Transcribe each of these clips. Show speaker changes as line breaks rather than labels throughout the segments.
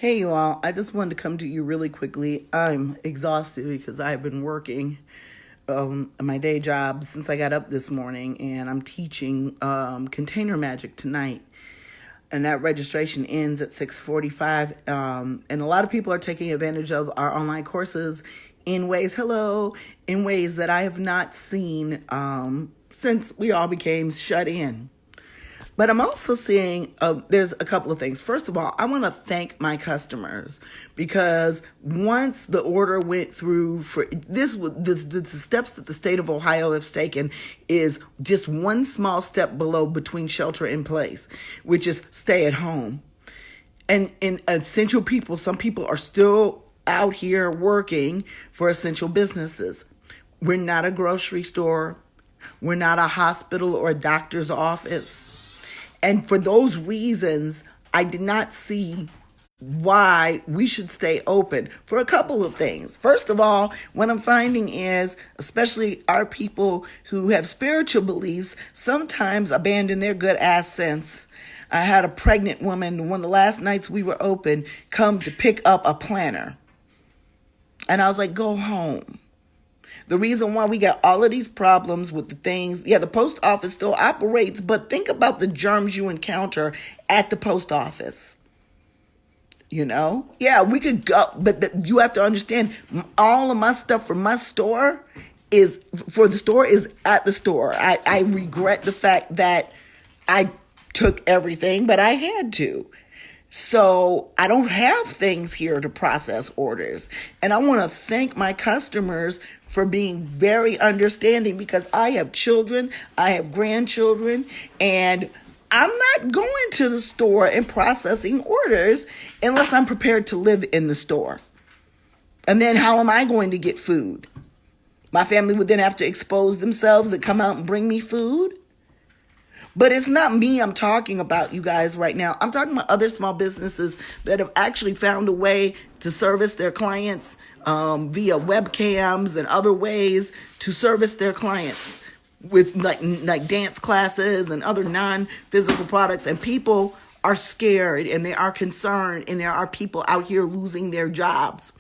Hey, you all. I just wanted to come to you really quickly. I'm exhausted because I've been working my day job since I got up this morning, and I'm teaching container magic tonight. And that registration ends at 6:45. And a lot of people are taking advantage of our online courses in ways that I have not seen since we all became shut in. But I'm also seeing there's a couple of things. First of all, I want to thank my customers because once the order went through for this, the steps that the state of Ohio has taken is just one small step below between shelter in place, which is stay at home. And in essential people, some people are still out here working for essential businesses. We're not a grocery store. We're not a hospital or a doctor's office. And for those reasons, I did not see why we should stay open for a couple of things. First of all, what I'm finding is, especially our people who have spiritual beliefs, sometimes abandon their good ass sense. I had a pregnant woman, one of the last nights we were open, come to pick up a planner. And I was like, go home. The reason why we got all of these problems with the things, the post office still operates, but think about the germs you encounter at the post office. Yeah, we could go, but you have to understand, all of my stuff from my store is at the store. I regret the fact that I took everything, but I had to. So I don't have things here to process orders. And I want to thank my customers for being very understanding because I have children, I have grandchildren, and I'm not going to the store and processing orders unless I'm prepared to live in the store. And then how am I going to get food? My family would then have to expose themselves to come out and bring me food. But it's not me I'm talking about, you guys, right now. I'm talking about other small businesses that have actually found a way to service their clients via webcams and other ways to service their clients with like dance classes and other non-physical products. And people are scared and they are concerned, and there are people out here losing their jobs.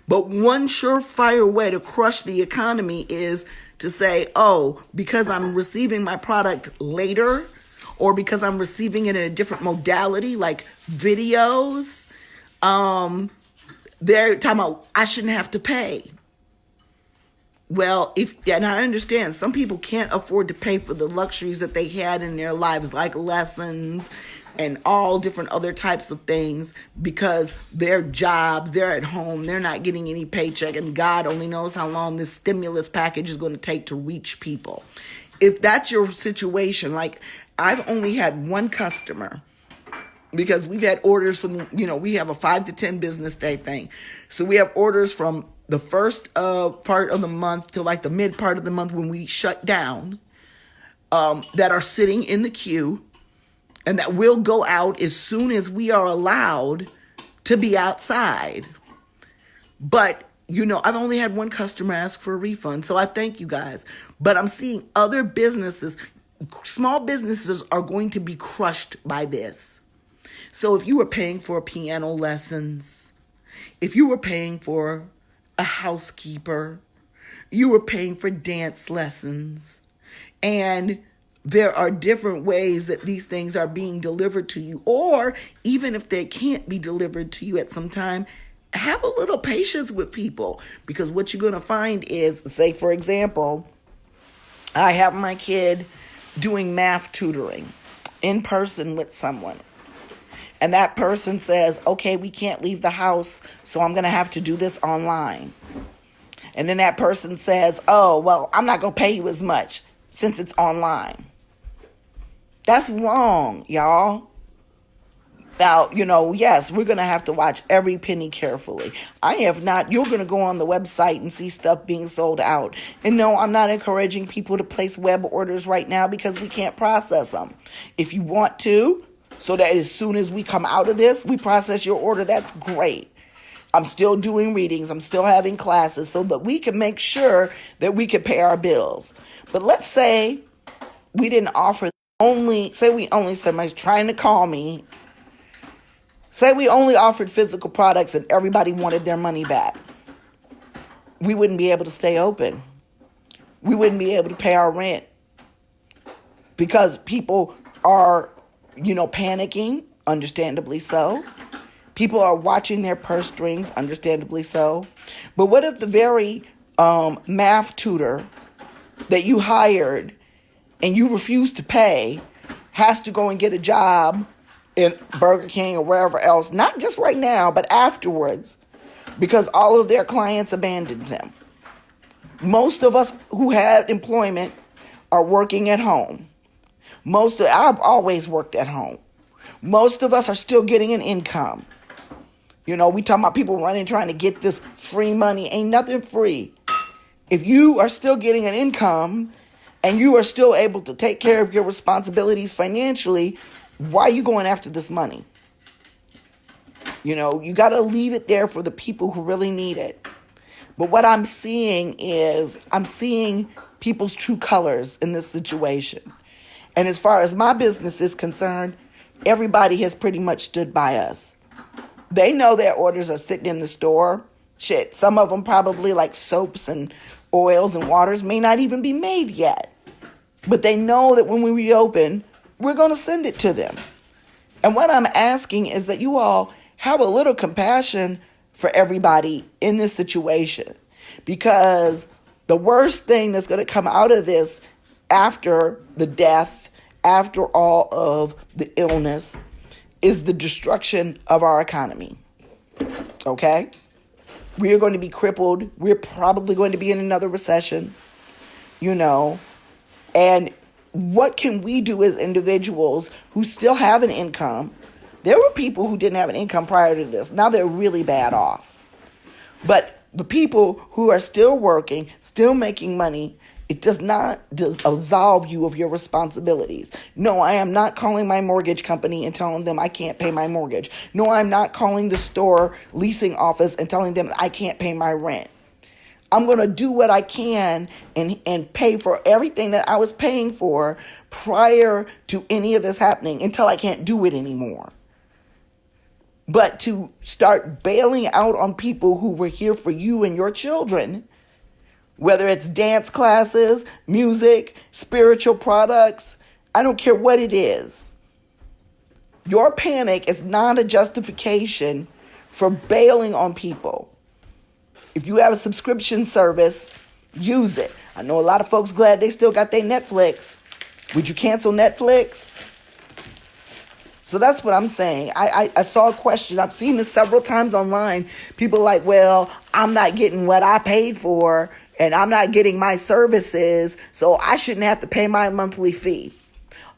But one surefire way to crush the economy is to say, oh, because I'm receiving my product later, or because I'm receiving it in a different modality, like videos, they're talking about I shouldn't have to pay. Well, and I understand some people can't afford to pay for the luxuries that they had in their lives, like lessons and all different other types of things, because their jobs, they're at home, they're not getting any paycheck, and God only knows how long this stimulus package is going to take to reach people. If that's your situation, like I've only had one customer, because we've had orders from, we have a 5 to 10 business day thing. So we have orders from the first part of the month to like the mid part of the month when we shut down, that are sitting in the queue, and that will go out as soon as we are allowed to be outside. But, I've only had one customer ask for a refund, so I thank you guys. But I'm seeing other businesses, small businesses are going to be crushed by this. So if you were paying for piano lessons, if you were paying for a housekeeper, you were paying for dance lessons, and there are different ways that these things are being delivered to you. Or even if they can't be delivered to you at some time, have a little patience with people, because what you're going to find is, say, for example, I have my kid doing math tutoring in person with someone. And that person says, okay, we can't leave the house, so I'm going to have to do this online. And then that person says, oh, well, I'm not going to pay you as much since it's online. That's wrong, y'all. Now, yes, we're going to have to watch every penny carefully. You're going to go on the website and see stuff being sold out. And no, I'm not encouraging people to place web orders right now because we can't process them. If you want to, so that as soon as we come out of this, we process your order, that's great. I'm still doing readings. I'm still having classes so that we can make sure that we can pay our bills. But let's say we didn't offer somebody's trying to call me Say we only offered physical products and everybody wanted their money back. We wouldn't be able to stay open. We wouldn't be able to pay our rent because people are, panicking, understandably so. People are watching their purse strings, understandably so. But what if the very math tutor that you hired and you refuse to pay has to go and get a job in Burger King or wherever else, not just right now, but afterwards, because all of their clients abandoned them? Most of us who had employment are working at home. I've always worked at home. Most of us are still getting an income. We talking about people running, trying to get this free money. Ain't nothing free. If you are still getting an income and you are still able to take care of your responsibilities financially, why are you going after this money? You got to leave it there for the people who really need it. But what I'm seeing is people's true colors in this situation. And as far as my business is concerned, everybody has pretty much stood by us. They know their orders are sitting in the store. Shit, some of them probably like soaps and oils and waters may not even be made yet. But they know that when we reopen, we're going to send it to them. And what I'm asking is that you all have a little compassion for everybody in this situation. Because the worst thing that's going to come out of this after the death, after all of the illness, is the destruction of our economy. Okay? We are going to be crippled. We're probably going to be in another recession, And what can we do as individuals who still have an income? There were people who didn't have an income prior to this. Now they're really bad off. But the people who are still working, still making money, it does not absolve you of your responsibilities. No, I am not calling my mortgage company and telling them I can't pay my mortgage. No, I'm not calling the store leasing office and telling them I can't pay my rent. I'm going to do what I can and pay for everything that I was paying for prior to any of this happening until I can't do it anymore. But to start bailing out on people who were here for you and your children, whether it's dance classes, music, spiritual products, I don't care what it is. Your panic is not a justification for bailing on people. If you have a subscription service, use it. I know a lot of folks glad they still got their Netflix. Would you cancel Netflix? So that's what I'm saying. I saw a question. I've seen this several times online. People are like, well, I'm not getting what I paid for and I'm not getting my services, so I shouldn't have to pay my monthly fee.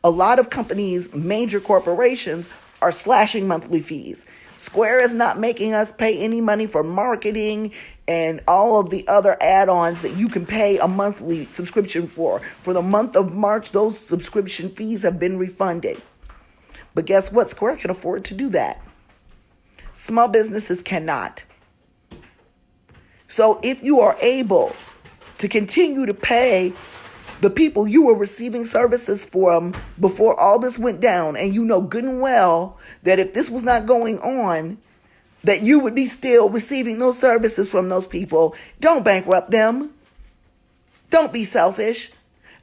A lot of companies, major corporations, are slashing monthly fees. Square is not making us pay any money for marketing and all of the other add-ons that you can pay a monthly subscription for. For the month of March, those subscription fees have been refunded. But guess what? Square can afford to do that. Small businesses cannot. So if you are able to continue to pay the people you were receiving services from before all this went down, and you know good and well that if this was not going on, that you would be still receiving those services from those people, don't bankrupt them. Don't be selfish,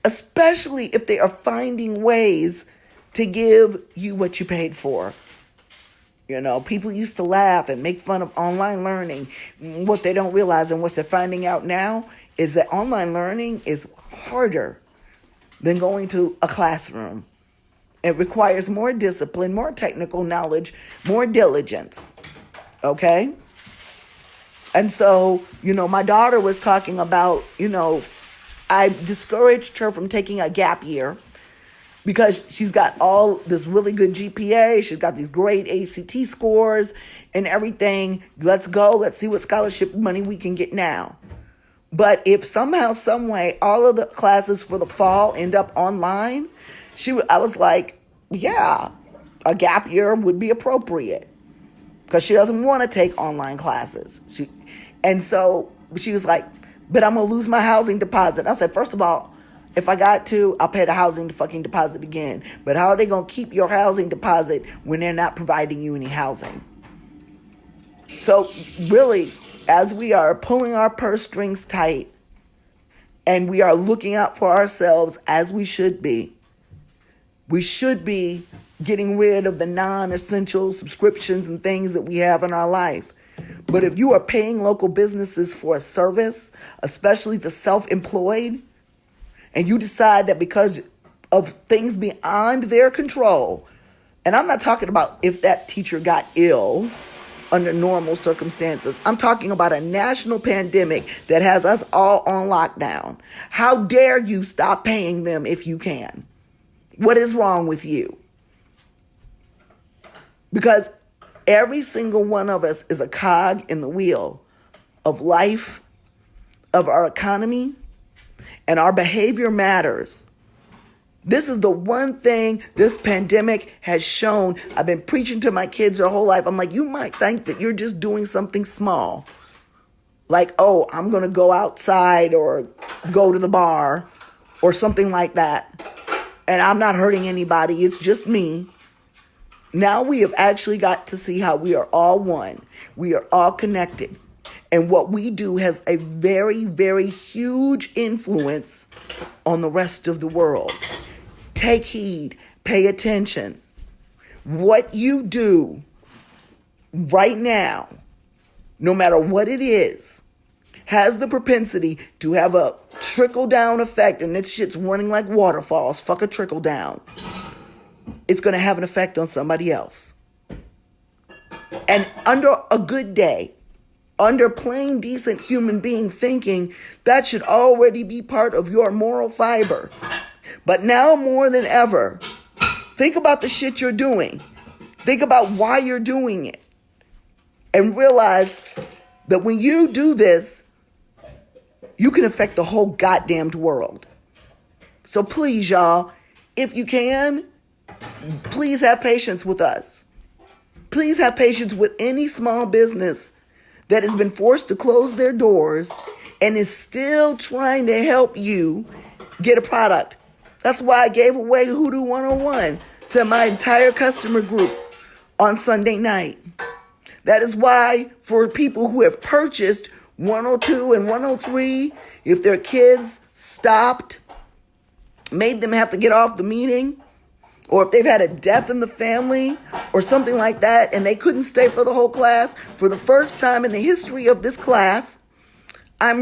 especially if they are finding ways to give you what you paid for. People used to laugh and make fun of online learning. What they don't realize and what they're finding out now is that online learning is harder than going to a classroom. It requires more discipline, more technical knowledge, more diligence. Okay? And so, my daughter was talking about, I discouraged her from taking a gap year because she's got all this really good GPA. She's got these great ACT scores and everything. Let's go. Let's see what scholarship money we can get now. But if somehow, some way, all of the classes for the fall end up online, I was like, yeah, a gap year would be appropriate because she doesn't want to take online classes. And so she was like, but I'm going to lose my housing deposit. I said, first of all, If I got to, I'll pay the housing fucking deposit again. But how are they going to keep your housing deposit when they're not providing you any housing? So really, as we are pulling our purse strings tight and we are looking out for ourselves as we should be getting rid of the non-essential subscriptions and things that we have in our life. But if you are paying local businesses for a service, especially the self-employed, and you decide that because of things beyond their control, and I'm not talking about if that teacher got ill under normal circumstances. I'm talking about a national pandemic that has us all on lockdown. How dare you stop paying them if you can? What is wrong with you? Because every single one of us is a cog in the wheel of life, of our economy, and our behavior matters. This is the one thing this pandemic has shown. I've been preaching to my kids their whole life. I'm like, you might think that you're just doing something small. Like, oh, I'm going to go outside or go to the bar or something like that. And I'm not hurting anybody. It's just me. Now we have actually got to see how we are all one. We are all connected. And what we do has a very, very huge influence on the rest of the world. Take heed. Pay attention. What you do right now, no matter what it is, has the propensity to have a trickle-down effect. And this shit's running like waterfalls. Fuck a trickle-down. It's going to have an effect on somebody else. And under a good day, under plain decent human being thinking, that should already be part of your moral fiber. But now more than ever, think about the shit you're doing. Think about why you're doing it. And realize that when you do this, you can affect the whole goddamned world. So please, y'all, if you can, please have patience with us. Please have patience with any small business that has been forced to close their doors and is still trying to help you get a product. That's why I gave away Hoodoo 101 to my entire customer group on Sunday night. That is why for people who have purchased 102 and 103, if their kids stopped, made them have to get off the meeting, or if they've had a death in the family or something like that and they couldn't stay for the whole class, for the first time in the history of this class, I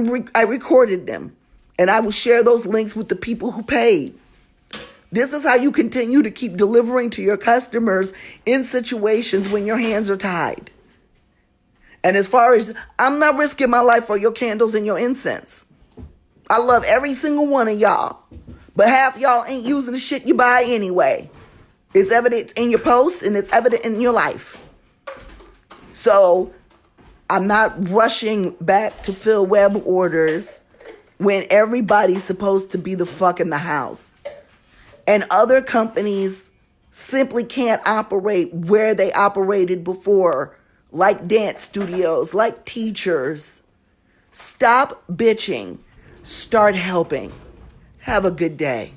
recorded them. And I will share those links with the people who paid. This is how you continue to keep delivering to your customers in situations when your hands are tied. And as far as, I'm not risking my life for your candles and your incense. I love every single one of y'all. But half y'all ain't using the shit you buy anyway. It's evident in your posts and it's evident in your life. So I'm not rushing back to fill web orders when everybody's supposed to be the fuck in the house. And other companies simply can't operate where they operated before, like dance studios, like teachers. Stop bitching. Start helping. Have a good day.